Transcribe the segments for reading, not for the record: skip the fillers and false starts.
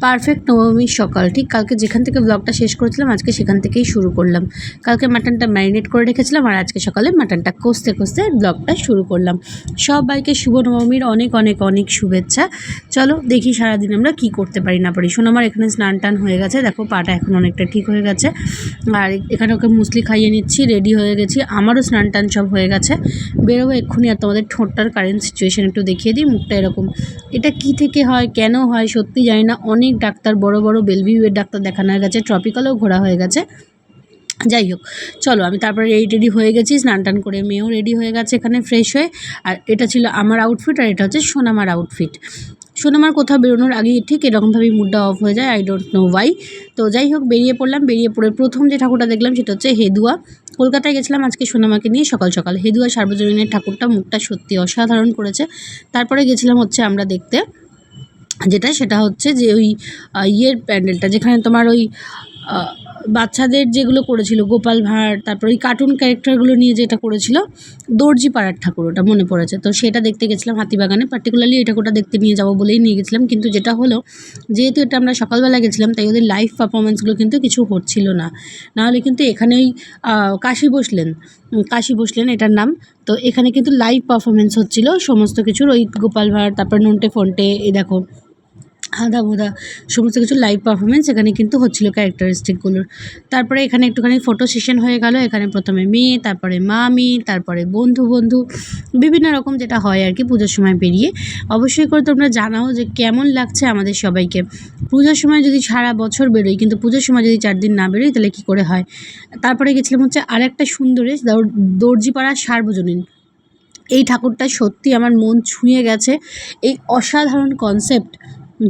Perfect নবমীর সকাল, ঠিক কালকে যেখান থেকে ব্লগটা শেষ করেছিলাম আজকে সেখান থেকেই শুরু করলাম। কালকে মাটনটা ম্যারিনেট করে রেখেছিলাম আর আজকে সকালে মাটনটা কষতে কষতে ব্লগটা শুরু করলাম। সবাইকে শুভ নবমীর অনেক অনেক অনেক শুভেচ্ছা। চলো দেখি সারাদিন আমরা কি করতে পারি না পারি। সোনামার এখানে স্নান টান হয়ে গেছে, দেখো পাটা এখন অনেকটা ঠিক হয়ে গেছে। আর এখানে ওকে মুসলি খাইয়ে নিচ্ছি, রেডি হয়ে গেছি। আমারও স্নান টান সব হয়ে গেছে, বেরোবো এক্ষুনি। আর তোমাদের ঠোঁটটার কারেন্ট সিচুয়েশান একটু দেখিয়ে দিই। মুখটা এরকম, এটা কি থেকে হয় কেন হয় সত্যি জানি না। অনেক ডাক্তার, বড় বড় বেলভিউয়ের ডাক্তার দেখানো হয়ে গেছে, ট্রপিক্যালও ঘোরা হয়ে গেছে। যাই হোক, চলো আমি তারপরে রেডি হয়ে গেছি, স্নান টান করে মেয়েও রেডি হয়ে গেছে এখানে ফ্রেশ হয়ে। আর এটা ছিল আমার আউটফিট আর এটা হচ্ছে সোনামার আউটফিট। সোনামার কোথাও বেরোনোর আগেই ঠিক এরকমভাবেই মুডটা অফ হয়ে যায়, আই ডোন্ট নো ওয়াই। তো যাই হোক, বেরিয়ে পড়লাম। বেরিয়ে পড়ে প্রথম যে ঠাকুরটা দেখলাম সেটা হচ্ছে হেদুয়া। কলকাতায় গেছিলাম আজকে সোনামাকে নিয়ে সকাল সকাল। হেদুয়া সার্বজনীনের ঠাকুরটা, মুখটা সত্যি অসাধারণ করেছে। তারপরে গেছিলাম হচ্ছে আমরা দেখতে সেটা হচ্ছে যে ওই ইয়ের প্যান্ডেলটা, যেখানে তোমার ওই বাচ্চাদের যেগুলো করেছিল গোপাল ভাঁড়, তারপর ওই কার্টুন ক্যারেক্টারগুলো নিয়ে যেটা করেছিল দর্জি পাড়ার ঠাকুর, ওটা মনে পড়েছে। তো সেটা দেখতে গেছিলাম হাতিবাগানে। পার্টিকুলারলি এই ঠাকুরটা দেখতে নিয়ে যাবো বলেই নিয়ে গেছিলাম, কিন্তু যেটা হলো যেহেতু এটা আমরা সকালবেলা গেছিলাম তাই ওদের লাইভ পারফরমেন্সগুলো কিন্তু কিছু হচ্ছিল না। নাহলে কিন্তু এখানেই কাশী বসলেন এটার নাম। তো এখানে কিন্তু লাইভ পারফরমেন্স হচ্ছিল সমস্ত কিছুর, ওই গোপাল ভাঁড়, তারপর নন্টে ফন্টে, এই দেখো হাদা ভোদা, সমস্ত কিছু লাইভ পারফরমেন্স এখানে কিন্তু হচ্ছিলো ক্যারেক্টারিস্টিকগুলোর। তারপরে এখানে একটুখানি ফটো সেশন হয়ে গেল। এখানে প্রথমে মেয়ে, তারপরে মামি, তারপরে বন্ধু বিভিন্ন রকম যেটা হয় আর কি পুজোর সময় বেরিয়ে। অবশ্যই করে তোমরা জানাও যে কেমন লাগছে আমাদের সবাইকে। পুজোর সময় যদি সারা বছর বেরোই কিন্তু পুজোর সময় যদি 4 দিন না বেরোই তাহলে কী করে হয়। তারপরে গেছিলাম হচ্ছে আরেকটা সুন্দরে দর্জিপাড়া সার্বজনীন। এই ঠাকুরটা সত্যি আমার মন ছুঁয়ে গেছে। এই অসাধারণ কনসেপ্ট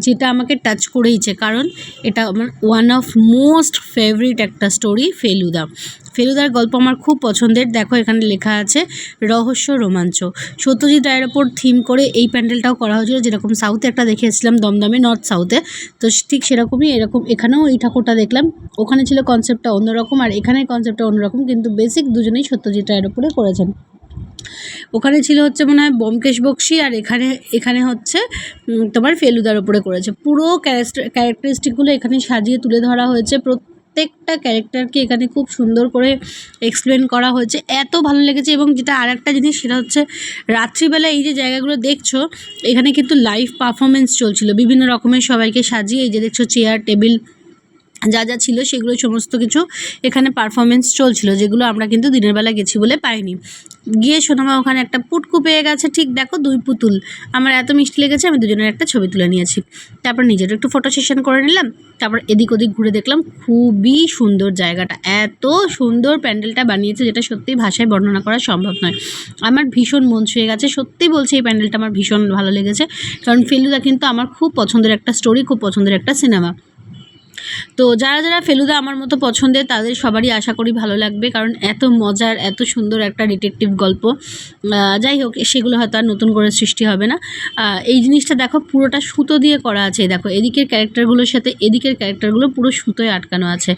যেটা আমাকে টাচ করেইছে, কারণ এটা আমার ওয়ান অফ মোস্ট ফেভারিট একটা স্টোরি। ফেলুদার গল্প আমার খুব পছন্দের। দেখো এখানে লেখা আছে রহস্য রোমাঞ্চ। সত্যজিৎ রায়ের ওপর থিম করে এই প্যান্ডেলটাও করা হয়েছিল, যেরকম সাউথে একটা দেখেছিলাম দমদমে, নর্থ সাউথে। তো ঠিক সেরকমই এখানেও এই ঠাকুরটা দেখলাম। ওখানে ছিল কনসেপ্টটা অন্যরকম আর এখানে কনসেপ্টটা অন্যরকম, কিন্তু বেসিক দুজনেই সত্যজিৎ রায়ের ওপরে করেছেন। ওখানে ছিল হচ্ছে মনে হয় ব্যোমকেশ বক্সী, আর এখানে হচ্ছে তোমার ফেলুদার ওপরে করেছে। পুরো ক্যারেক্টারিস্টিকগুলো এখানে সাজিয়ে তুলে ধরা হয়েছে। প্রত্যেকটা ক্যারেক্টারকে এখানে খুব সুন্দর করে এক্সপ্লেন করা হয়েছে, এত ভালো লেগেছে। এবং যেটা আর একটা জিনিস সেটা হচ্ছে রাত্রিবেলা এই যে জায়গাগুলো দেখছো এখানে কিন্তু লাইভ পারফরমেন্স চলছিল বিভিন্ন রকমের, সবাইকে সাজিয়ে এই যে দেখছো চেয়ার টেবিল যা যা ছিল সেগুলো সমস্ত কিছু এখানে পারফরমেন্স চলছিল, যেগুলো আমরা কিন্তু দিনের বেলা গেছি বলে পাইনি। গিয়ে সোনামা ওখানে একটা পুটকু পেয়ে গেছে, ঠিক দেখো 2 পুতুল। আমার এত মিষ্টি লেগেছে, আমি দুজনের একটা ছবি তুলে নিয়েছি। তারপর নিজেরও একটু ফটো সেশন করে নিলাম। তারপর এদিক ওদিক ঘুরে দেখলাম, খুবই সুন্দর জায়গাটা, এত সুন্দর প্যান্ডেলটা বানিয়েছে যেটা সত্যিই ভাষায় বর্ণনা করা সম্ভব নয়। আমার ভীষণ মন ছুঁয়ে গেছে, সত্যি বলছি এই প্যান্ডেলটা আমার ভীষণ ভালো লেগেছে। কারণ ফেলুদা কিন্তু আমার খুব পছন্দের একটা স্টোরি, খুব পছন্দের একটা সিনেমা। তো যারা ফেলুদা আমার মতো পছন্দের তাদের সবারই আশা করি ভালো লাগবে, কারণ এত মজার এত সুন্দর একটা ডিটেকটিভ গল্প। যাই হোক, সেগুলো হয়তো আর নতুন করে সৃষ্টি হবে না। এই জিনিসটা দেখো পুরোটা সুতো দিয়ে করা আছে, দেখো এদিকের ক্যারেক্টারগুলোর সাথে এদিকের ক্যারেক্টারগুলো পুরো সুতোয় আটকানো আছে।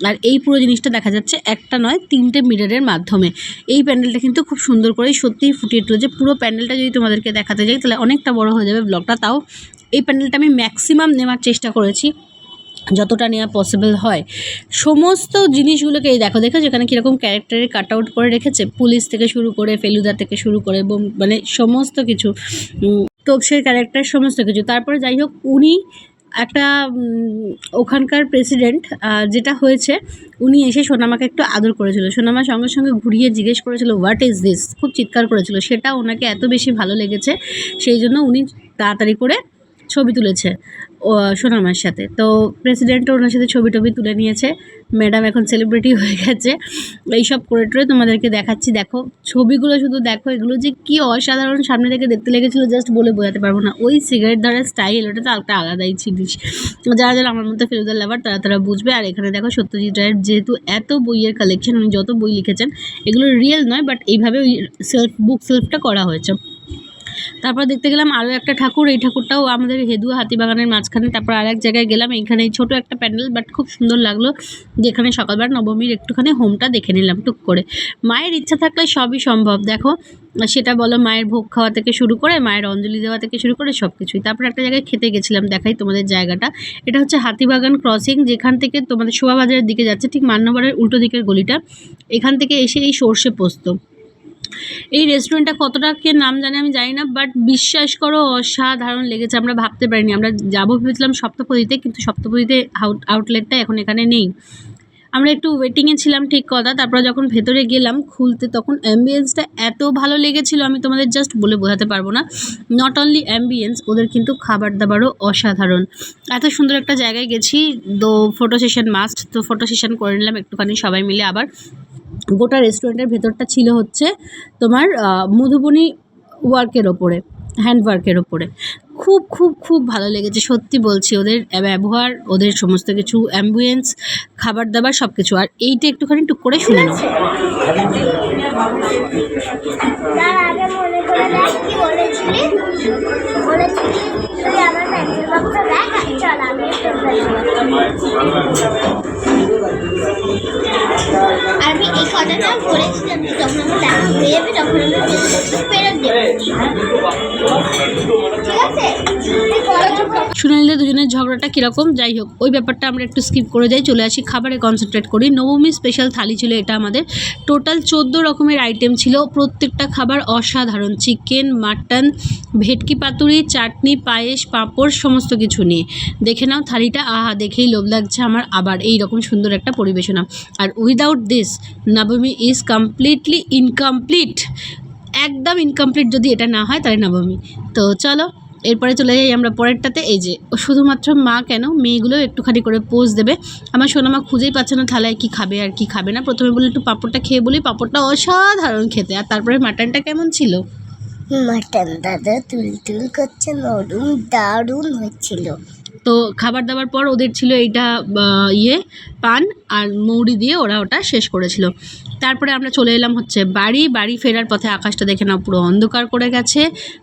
আর এই পুরো জিনিসটা দেখা যাচ্ছে একটা নয় 3টে মিররের মাধ্যমে। এই প্যান্ডেলটা কিন্তু খুব সুন্দর করে সত্যিই ফুটিয়ে তুলেছে। পুরো প্যান্ডেলটা যদি তোমাদেরকে দেখাতে যাই তাহলে অনেকটা বড় হয়ে যাবে ব্লগটা, তাও এই প্যান্ডেলটা আমি ম্যাক্সিমাম নেওয়ার চেষ্টা করেছি, যতটা নেওয়া পসিবল হয়। সমস্ত জিনিসগুলোকে এই দেখো যেখানে কীরকম ক্যারেক্টারের কাট আউট করে রেখেছে, পুলিশ থেকে শুরু করে ফেলুদা থেকে শুরু করে এবং মানে সমস্ত কিছু, তোপসের ক্যারেক্টার সমস্ত কিছু। তারপরে যাই হোক, উনি একটা ওখানকার প্রেসিডেন্ট, যেটা হয়েছে উনি এসে সোনামাকে একটু আদর করেছিল। সোনামা সঙ্গে সঙ্গে ঘুরিয়ে জিজ্ঞেস করেছিল হোয়াট ইজ দিস, খুব চিৎকার করেছিল। সেটা ওনাকে এত বেশি ভালো লেগেছে, সেই জন্য উনি তাড়াতাড়ি করে ছবি তুলেছে সোনামার সাথে। তো প্রেসিডেন্টও ওনার সাথে ছবি তুলে নিয়েছে। ম্যাডাম এখন সেলিব্রিটি হয়ে গেছে। এইসব করে তোমাদেরকে দেখাচ্ছি। দেখো ছবিগুলো শুধু দেখো, এগুলো যে কি অসাধারণ সামনে থেকে দেখতে লেগেছিলো জাস্ট বলে বোঝাতে পারবো না। ওই সিগারেট ধরার স্টাইল, ওটা তো একটা আলাদাই জিনিস। যারা আমার মতো ফেলুদার লাভার তারা বুঝবে। আর এখানে দেখো সত্যজিৎ রায়ের যেহেতু এত বইয়ের কালেকশন, উনি যত বই লিখেছেন এগুলো রিয়েল নয়, বাট এইভাবে ওই সেলফটা করা হয়েছে। তারপর দেখতে গেলাম আরও একটা ঠাকুর, এই ঠাকুরটাও আমাদের হেদুয়া হাতিবাগানের মাঝখানে। তারপর আর এক জায়গায় গেলাম, এইখানে ছোটো একটা প্যান্ডেল, বাট খুব সুন্দর লাগলো, যেখানে সকালবার নবমীর একটুখানি হোমটা দেখে নিলাম টুক করে। মায়ের ইচ্ছা থাকলে সবই সম্ভব, দেখো সেটা বলো মায়ের ভোগ খাওয়া থেকে শুরু করে মায়ের অঞ্জলি দেওয়া থেকে শুরু করে সব কিছুই। তারপর একটা জায়গায় খেতে গেছিলাম, দেখাই তোমাদের জায়গাটা। এটা হচ্ছে হাতিবাগান ক্রসিং, যেখান থেকে তোমাদের শোভাবাজারের দিকে যাচ্ছে, ঠিক মান্যবরের উল্টো দিকের গলিটা। এখান থেকে এসে এই সর্ষে পোস্ত, এই রেস্টুরেন্টটা কতটা কে নাম জানে আমি জানি না, বাট বিশ্বাস করো অসাধারণ লেগেছে। আমরা ভাবতে পারিনি, আমরা যাবো ভেবেছিলাম সপ্তপদীতে, কিন্তু সপ্তপদীতে আউটলেটটা এখন এখানে নেই। আমরা একটু ওয়েটিংয়ে ছিলাম ঠিক কথা, তারপরে যখন ভেতরে গেলাম খুলতে, তখন অ্যাম্বিয়েন্সটা এত ভালো লেগেছিলো আমি তোমাদের জাস্ট বলে বোঝাতে পারবো না। নট অনলি অ্যাম্বিয়েন্স, ওদের কিন্তু খাবার দাবারও অসাধারণ। এত সুন্দর একটা জায়গায় গেছি, তো ফটো সেশন মাস্ট, তো ফটো সেশন করে নিলাম একটুখানি সবাই মিলে। আবার গোটা রেস্টুরেন্টের ভেতরটা ছিল হচ্ছে তোমার মধুবনী ওয়ার্কের ওপরে, হ্যান্ড ওয়ার্কের ওপরে। খুব খুব খুব ভালো লেগেছে সত্যি বলছি, ওদের ব্যবহার, ওদের সমস্ত কিছু, অ্যাম্বিয়েন্স, খাবার দাবার সব কিছু। আর এইটা একটুখানি টুক করে শুনে নাও। আমি এই কথাটা বলেছিলাম যে যখন আমার দেখা হয়ে যাবে তখন আমি ফেরত দেবো, ঠিক আছে? শুনে নিলে দুজনের ঝগড়াটা কীরকম, যাই হোক ওই ব্যাপারটা আমরা একটু স্কিপ করে যাই, চলে আসি খাবারে কনসেন্ট্রেট করি। নবমী স্পেশাল থালি ছিল এটা আমাদের, টোটাল 14 রকমের আইটেম ছিল, প্রত্যেকটা খাবার অসাধারণ। চিকেন, মাটন, ভেটকি পাতুরি, চাটনি, পায়েস, পাঁপড়, সমস্ত কিছু নিয়ে। দেখে নাও থালিটা, আহা দেখেই লোভ লাগছে আমার আবার এই রকম সুন্দর একটা পরিবেশনা। আর উইদাউট দিস নবমী ইজ কমপ্লিটলি ইনকমপ্লিট, একদম ইনকমপ্লিট যদি এটা না হয় তাহলে নবমী। তো চলো এরপরে চলে যাই আমরা পরেরটাতে। এই যে শুধুমাত্র মা কেন, মেয়েগুলো একটুখানি করে পোজ দেবে। আমার সোনামা খুঁজেই পাচ্ছে না থালায় কী খাবে আর কি খাবে না। প্রথমে বলি একটু পাঁপড়টা খেয়ে বলি, পাঁপড়টা অসাধারণ খেতে। আর তারপরে মাটনটা কেমন ছিল? মাটন দাদা তুল করছে, নরম দারুণ হচ্ছিল। তো খাবার দাবার পর ওদের ছিল এইটা পান আর মৌরি দিয়ে ওরা ওটা শেষ করেছিল। তারপরে আমরা চলে এলাম হচ্ছে বাড়ি ফেরার পথে আকাশটা দেখে নাও পুরো অন্ধকার করে গেছে।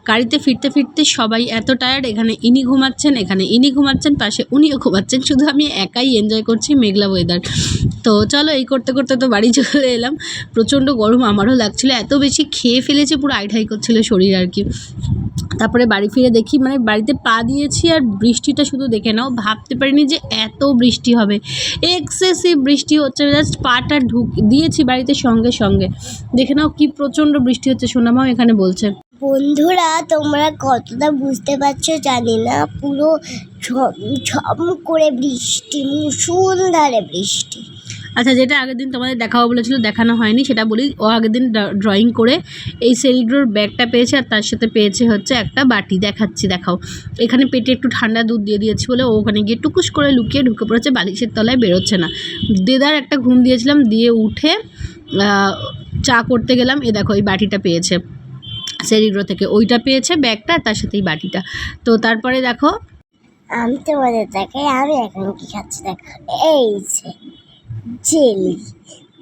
গাড়িতে ফিরতে ফিরতে সবাই এত টায়ার্ড, এখানে ইনি ঘুমাচ্ছেন, এখানে ইনি ঘুমাচ্ছেন, পাশে উনিও ঘুমাচ্ছেন, শুধু আমি একাই এনজয় করছি মেঘলা ওয়েদার। তো চলো এই করতে করতে তো বাড়ি চলে এলাম। প্রচণ্ড গরম আমারও লাগছিলো, এত বেশি খেয়ে ফেলেছি পুরো আইঢাই করছিল শরীর আর কি। তারপরে বাড়ি ফিরে দেখি, মানে বাড়িতে পা দিয়েছি আর বৃষ্টিটা শুধু দেখে নাও, ভাবতে পারিনি যে এত বৃষ্টি হবে, এক্সেসিভ বৃষ্টি হচ্ছে। জাস্ট পাটা দিয়েছি বাড়িতে সঙ্গে সঙ্গে দেখে নাও কি প্রচণ্ড বৃষ্টি হচ্ছে। সোনামাও এখানে বলছে, বন্ধুরা তোমরা কতটা বুঝতে পারছো জানি না, পুরো ঝম করে বৃষ্টি, মুষলধারে বৃষ্টি। আচ্ছা যেটা আগের দিন তোমাদের দেখাবো বলেছিল দেখানো হয়নি সেটা বলি। ও আগের দিন ড্রয়িং করে এই সেরিগ্রোর ব্যাগটা পেয়েছে, আর তার সাথে পেয়েছে হচ্ছে একটা বাটি, দেখাচ্ছি দেখাও। এখানে পেটে একটু ঠান্ডা দুধ দিয়ে দিয়েছি বলে ও ওখানে গিয়ে টুকুস করে লুকিয়ে ঢুকে পড়েছে বালিশের তলায়, বেরোচ্ছে না। দেদার একটা ঘুম দিয়েছিলাম, দিয়ে উঠে চা করতে গেলাম, এ দেখো এই বাটিটা পেয়েছে সেরিগ্রো থেকে, ওইটা পেয়েছে ব্যাগটা, তার সাথে এই বাটিটা। তো তারপরে দেখো আমি তোমাদের দেখাই আমি এখন কি খাচ্ছি, দেখো এই যে জেলি,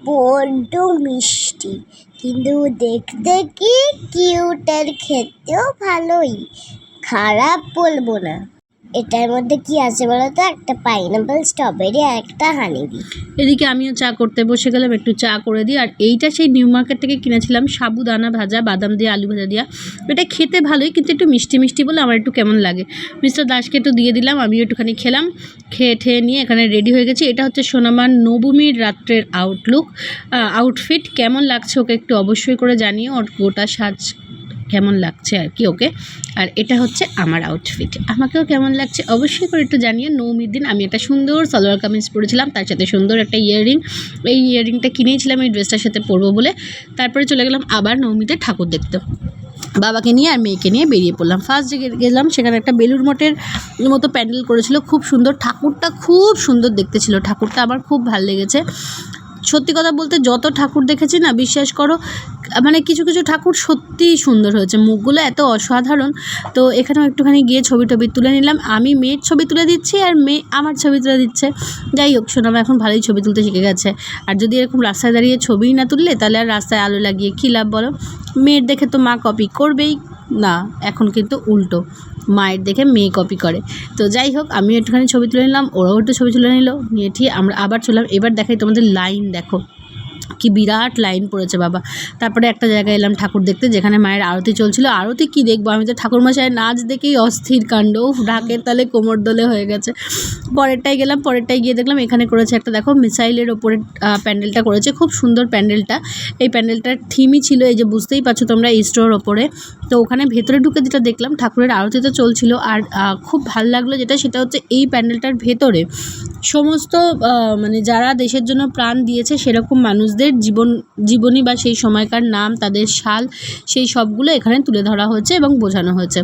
বড্ড মিষ্টি কিন্তু দেখতে কি কিউট, আর খেতেও ভালোই, খারাপ বলবো না। এটার মধ্যে কি আছে বলো তো, একটা পাইনাপেল, স্ট্রবেরি আর একটা হানিবি। এদিকে আমিও চা করতে বসে গেলাম, একটু চা করে দিই। আর এইটা সেই নিউ মার্কেট থেকে কিনেছিলাম, সাবুদানা ভাজা, বাদাম দিয়ে আলু ভাজা দিয়া। এটা খেতে ভালোই কিন্তু একটু মিষ্টি মিষ্টি বলে আমার একটু কেমন লাগে। মিস্টার দাসকে একটু দিয়ে দিলাম, আমিও একটুখানি খেলাম। খেয়ে নিয়ে এখানে রেডি হয়ে গেছি। এটা হচ্ছে সোনামার নবমীর রাত্রের আউটফিট। কেমন লাগছে ওকে একটু অবশ্যই করে জানিও, ওর গোটা সাজ কেমন লাগছে আর কি ওকে। আর এটা হচ্ছে আমার আউটফিট, আমাকেও কেমন লাগছে অবশ্যই করে একটু জানিও। নবমীর দিন আমি একটা সুন্দর সালোয়ার কামিজ পরেছিলাম, তার সাথে সুন্দর একটা ইয়াররিং। এই ইয়াররিংটা কিনেছিলাম এই ড্রেসটার সাথে পরবো বলে। তারপরে চলে গেলাম আবার নবমীতে ঠাকুর দেখতে, বাবাকে নিয়ে আর মেয়েকে নিয়ে বেরিয়ে পড়লাম। ফার্স্ট যে গেলাম সেখানে একটা বেলুর মঠের মতো প্যান্ডেল করেছিল, খুব সুন্দর, ঠাকুরটা খুব সুন্দর দেখতে ছিল, ঠাকুরটা আমার খুব ভালো লেগেছে। সত্যি কথা বলতে যত ঠাকুর দেখেছি না, বিশ্বাস করো মানে কিছু কিছু ঠাকুর সত্যিই সুন্দর হয়েছে, মুখগুলো এত অসাধারণ। তো এখানেও একটুখানি গিয়ে ছবি তুলে নিলাম। আমি মেয়ের ছবি তুলে দিচ্ছি আর মেয়ে আমার ছবি তুলে দিচ্ছে। যাই হোক সোনামা এখন ভালোই ছবি তুলতে শিখে গেছে। আর যদি এরকম রাস্তায় দাঁড়িয়ে ছবিই না তুললে তাহলে আর রাস্তায় আলো লাগিয়ে কী লাভ বলো। মেয়ের দেখে তো মা কপি করবেই। না, এখন কিন্তু উল্টো, মায়ের দেখে মেয়ে কপি করে। তো যাই হোক, আমিও একটুখানি ছবি তুলে নিলাম, ওরাও একটু ছবি তুলে নিল, নিয়ে ঠিক আমরা আবার চললাম। এবার দেখাই তোমাদের লাইন, দেখো কি বিরাট লাইন পড়েছে বাবা। তারপরে একটা জায়গায় এলাম ঠাকুর দেখতে, যেখানে মায়ের আরতি চলছিল। আরতি কি দেখবো, আমি তো ঠাকুরমশাইয়ের নাচ দেখেই অস্থির কাণ্ড, ঢাকের তালে কোমর দোলে হয়ে গেছে। পরেরটায় গেলাম, পরেরটায় গিয়ে দেখলাম এখানে করেছে একটা, দেখো মিসাইলের ওপরে প্যান্ডেলটা করেছে, খুব সুন্দর প্যান্ডেলটা। এই প্যান্ডেলটার থিমই ছিল, এই যে বুঝতেই পারছো তোমরা, ইস্টোর ওপরে। তো ওখানে ভেতরে ঢুকে যেটা দেখলাম, ঠাকুরের আরতি তো চলছিল, আর খুব ভাল লাগলো যেটা, সেটা হচ্ছে এই প্যান্ডেলটার ভেতরে সমস্ত মানে যারা দেশের জন্য প্রাণ দিয়েছে সেরকম মানুষদের জীবনী বা সেই সময়কার নাম, তাদের সাল, সেই সবগুলো এখানে তুলে ধরা হয়েছে এবং বোঝানো হয়েছে।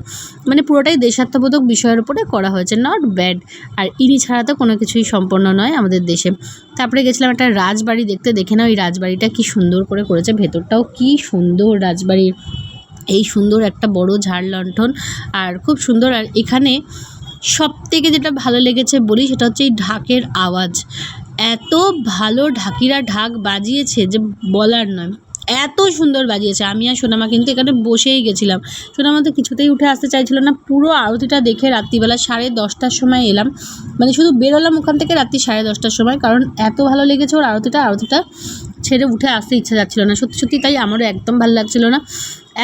মানে পুরোটাই দেশাত্মবোধক বিষয়ের উপরে করা হয়েছে, নট ব্যাড। আর ইনি ছাড়া তো কোনো কিছুই সম্পন্ন নয় আমাদের দেশে। তারপরে গেছিলাম একটা রাজবাড়ি দেখতে, দেখে নাও এই রাজবাড়িটা কি সুন্দর করে করেছে, ভেতরটাও কি সুন্দর রাজবাড়ির, এই সুন্দর একটা বড় ঝাড় লণ্ঠন, আর খুব সুন্দর। আর এখানে সবথেকে যেটা ভালো লেগেছে বলি, সেটা হচ্ছে এই ঢাকের আওয়াজ। এত ভালো ঢাকিরা ঢাক বাজিয়েছে যে বলার নয়, এত সুন্দর বাজিয়েছে। আমি আর সোনামা কিন্তু এখানে বসেই গেছিলাম, সোনামা তো কিছুতেই উঠে আসতে চাইছিল না। পুরো আরতিটা দেখে রাত্রিবেলা 10:30টার সময় এলাম, মানে শুধু বেরোলাম ওখান থেকে রাত্রি 10:30টার সময়, কারণ এত ভালো লেগেছে ওর আরতিটা ছেড়ে উঠে আসতে ইচ্ছা যাচ্ছিল না, সত্যি সত্যি। তাই আমারও একদম ভালো লাগছিল না,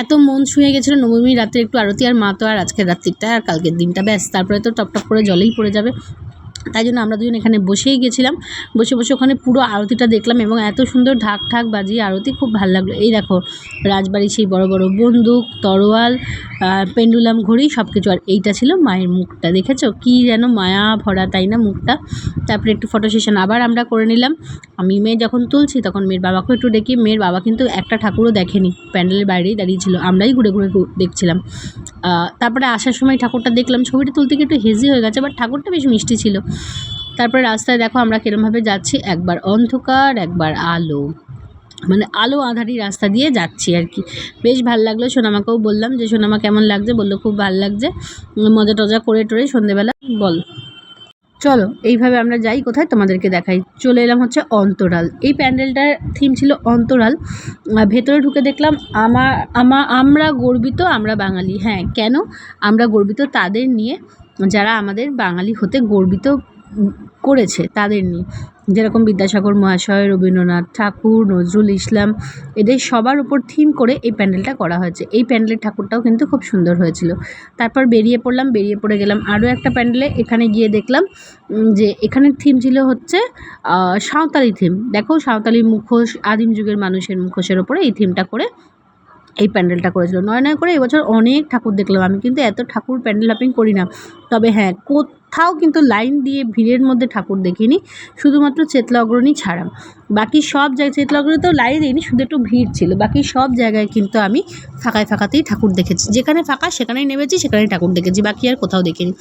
এত মন ছুঁয়ে গেছিলো। নবমী রাত্রে একটু আরতি, আর মা তো আর আজকের রাত্রিটা আর কালকের দিনটা, ব্যাস তারপরে তো টপ করে জলেই পড়ে যাবে। তাই জন্য আমরা দুজন এখানে বসেই গেছিলাম, বসে ওখানে পুরো আরতিটা দেখলাম, এবং এত সুন্দর ঢাক বাজিয়ে আরতি, খুব ভালো লাগলো। এই দেখো রাজবাড়ি, সেই বড় বড় বন্দুক, তরোয়াল, পেন্ডুলাম ঘড়ি সব কিছু। আর এইটা ছিল মায়ের মুখটা, দেখেছো কি যেন মায়া ভরা, তাই না মুখটা। তারপরে একটু ফটো সেশন আবার আমরা করে নিলাম। আমি মেয়ে যখন তুলছি তখন মেয়ের বাবাকেও একটু ডেকে, মেয়ের বাবা কিন্তু একটা ঠাকুরও দেখেনি, প্যান্ডেলের বাইরেই দাঁড়িয়েছিল, আমরাই ঘুরে দেখছিলাম। তারপরে আসার সময় ঠাকুরটা দেখলাম, ছবিটা তুলতে গিয়ে একটু হেজি হয়ে গেছে, বাট ঠাকুরটা বেশ মিষ্টি ছিল। তারপরে রাস্তায় দেখো আমরা কিরমভাবে যাচ্ছি, একবার অন্ধকার একবার আলো, মানে আলো আঁধারি রাস্তা দিয়ে যাচ্ছি আর কি, বেশ ভালো লাগলো। সোনামাকেও বললাম যে সোনামা কেমন লাগছে, বললো খুব ভালো লাগছে, মজা টজা করে টোরে সন্ধেবেলা বল। চলো এইভাবে আমরা যাই কোথায়, তোমাদেরকে দেখাই। চলে এলাম হচ্ছে অন্তরাল, এই প্যান্ডেলটার থিম ছিল অন্তরাল। ভেতরে ঢুকে দেখলাম আমরা গর্বিত, আমরা বাঙালি। হ্যাঁ, কেন আমরা গর্বিত? তাদের নিয়ে যারা আমাদের বাঙালি হতে গর্বিত করেছে, তাদের নিয়ে, যেরকম বিদ্যাসাগর মহাশয়, রবীন্দ্রনাথ ঠাকুর, নজরুল ইসলাম, এদের সবার উপর থিম করে এই প্যান্ডেলটা করা হয়েছে। এই প্যান্ডেলের ঠাকুরটাও কিন্তু খুব সুন্দর হয়েছিল। তারপর বেরিয়ে পড়ে গেলাম আরও একটা প্যান্ডেলে। এখানে গিয়ে দেখলাম যে এখানের থিম ছিল হচ্ছে সাঁওতালি থিম। দেখো সাঁওতালি মুখোশ, আদিম যুগের মানুষের মুখোশের ওপরে এই থিমটা করে এই প্যান্ডেলটা করেছিল। নয় করে এবছর অনেক ঠাকুর দেখলাম। আমি কিন্তু এত ঠাকুর প্যান্ডেল হপিং করি না, তবে হ্যাঁ কোথাও কিন্তু লাইন দিয়ে ভিড়ের মধ্যে ঠাকুর দেখিনি, শুধুমাত্র চেতলা অগ্রণী ছাড়া। বাকি সব জায়গায়, চেতলা অগ্রণীতেও লাইন দিইনি, শুধু একটু ভিড় ছিল। বাকি সব জায়গায় কিন্তু আমি ফাঁকাতেই ঠাকুর দেখেছি, যেখানে ফাঁকা সেখানেই নেমেছি, সেখানেই ঠাকুর দেখেছি, বাকি আর কোথাও দেখিনি।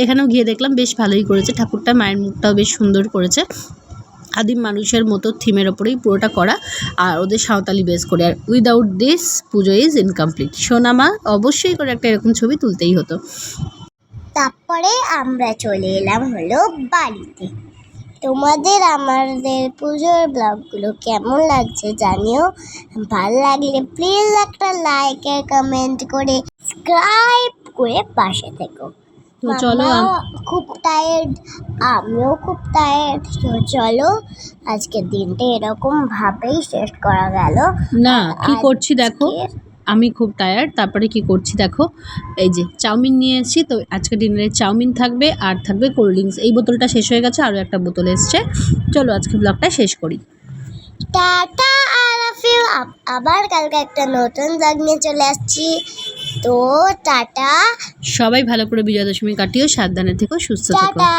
এখানেও গিয়ে দেখলাম বেশ ভালোই করেছে ঠাকুরটা, মায়ের মুখটাও বেশ সুন্দর করেছে, আদিম মানুষের মতো থিমের ওপরেই পুরোটা করা, আর ওদের সাঁওতালি বেস করে। আর without this Puja is incomplete. সোনামা অবশ্যই করে একটা এরকম ছবি তুলতেই হতো। তারপরে আমরা চলে এলাম হলো বাড়িতে। তোমাদের আমাদের পুজোর ব্লগগুলো কেমন লাগছে জানিও, ভালো লাগলে প্লিজ একটা লাইক আর কমেন্ট করে সাবস্ক্রাইব করে পাশে থেকো। তো চলো, খুব টায়ার্ড, আমিও খুব টায়ার্ড, তো চলো আজকের দিনটা এরকম ভাবেই শেষ করা গেল। না কি করছি দেখো, আমি খুব টায়ার্ড। তারপরে কি করছি দেখো, এই যে চাউমিন নিয়ে এসেছি, তো আজকে ডিনারে চাউমিন থাকবে, আর থাকবে কোল্ড ড্রিঙ্কস। এই বোতলটা শেষ হয়ে গেছে, আরও একটা বোতল এসছে। চলো আজকে ব্লগটা শেষ করি, টাটা। আর আবার কালকে একটা নতুন ব্লগ নিয়ে চলে আসছি, তো টাটা। সবাই ভালো করে বিজয়া দশমী কাটিও, সাবধানে থেকো, সুস্থ থেকো। টাটা।